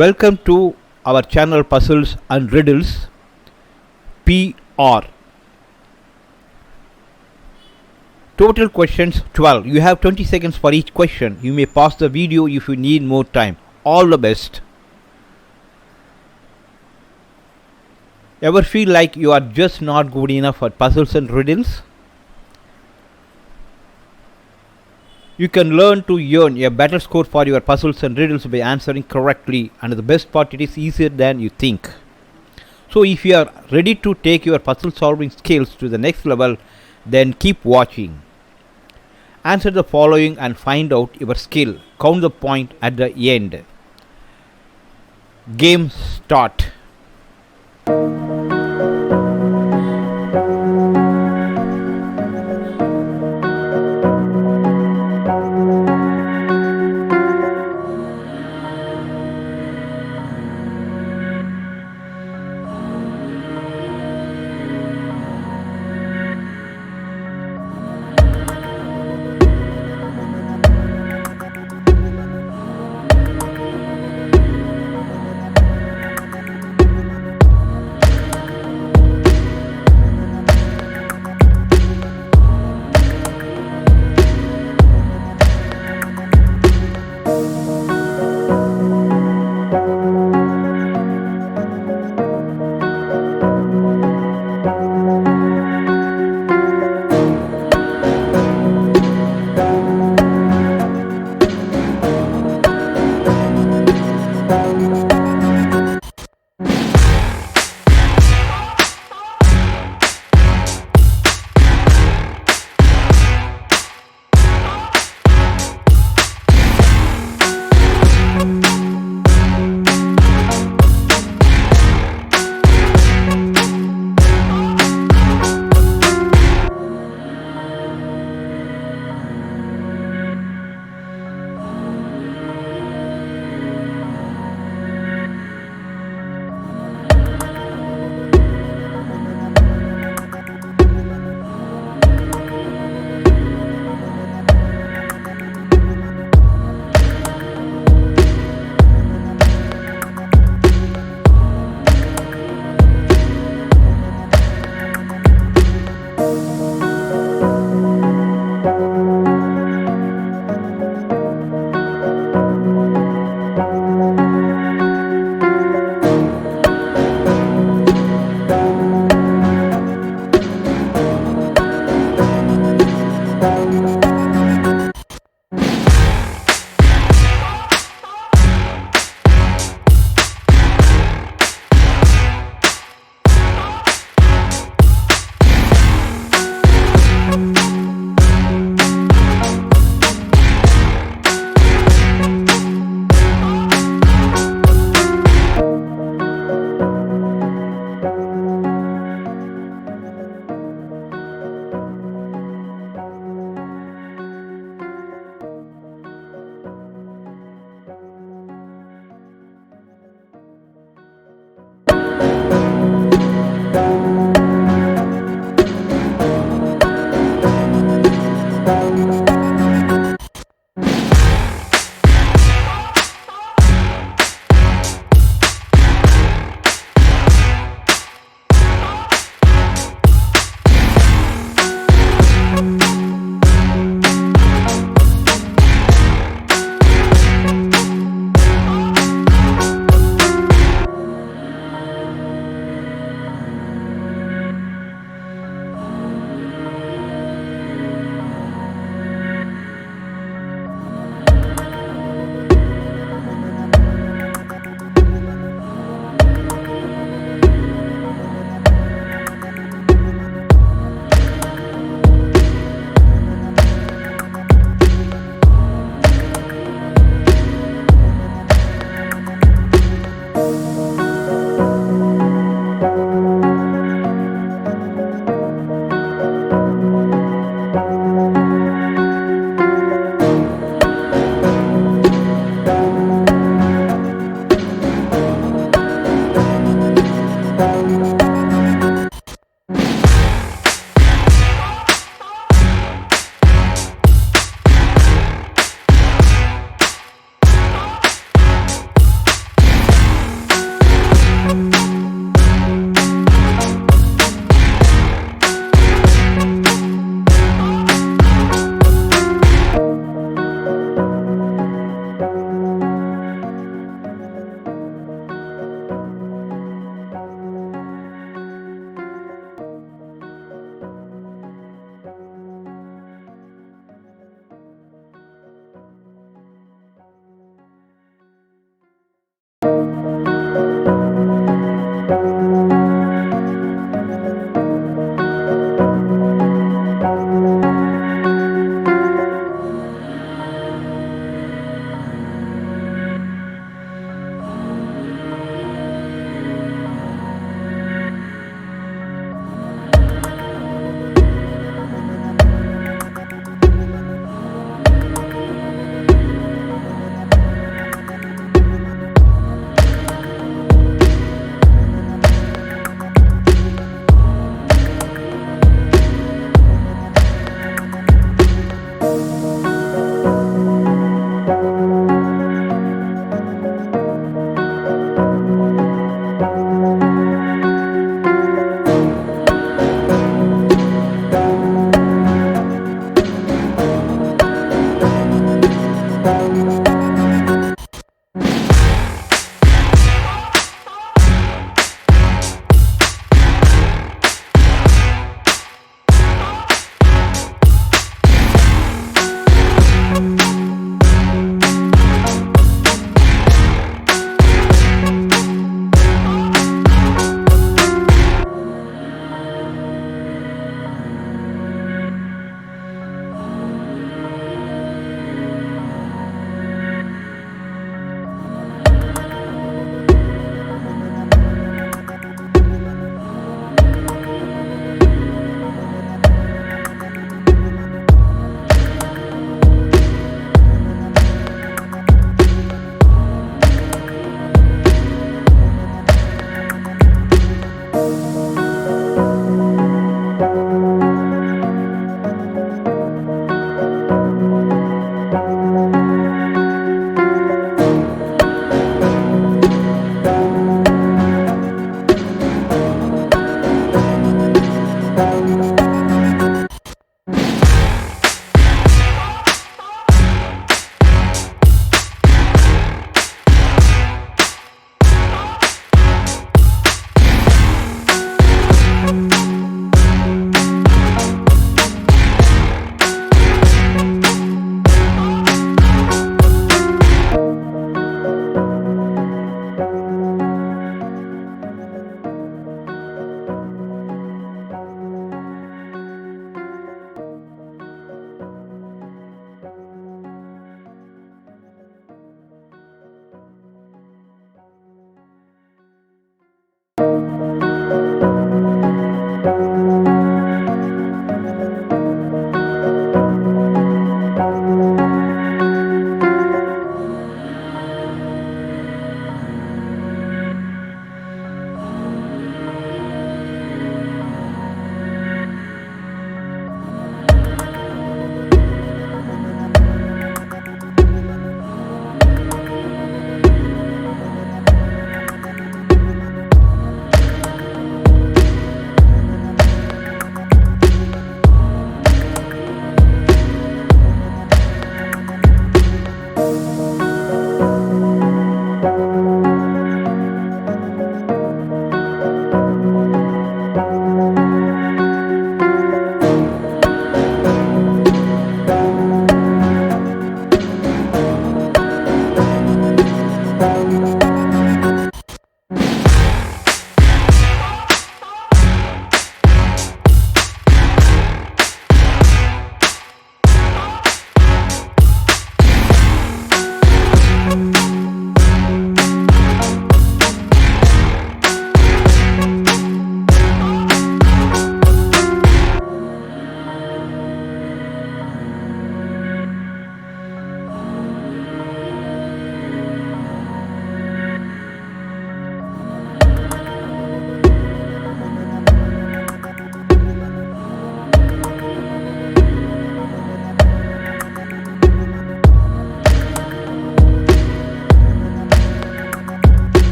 Welcome to our channel Puzzles and Riddles PR. Total questions 12. You have 20 seconds for each question. You may pause the video if you need more time. All the best. Ever feel like you are just not good enough at puzzles and riddles? You can learn to earn a better score for your puzzles and riddles by answering correctly, and the best part, it is easier than you think. So if you are ready to take your puzzle solving skills to the next level, then keep watching. Answer the following and find out your skill. Count the point at the end. Game start.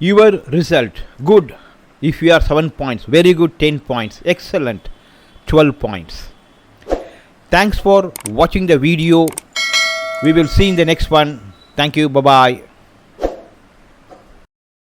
Your result, good if you are 7 points, very good 10 points, excellent 12 points. Thanks for watching the video. We will see in the next one. Thank you. Bye bye.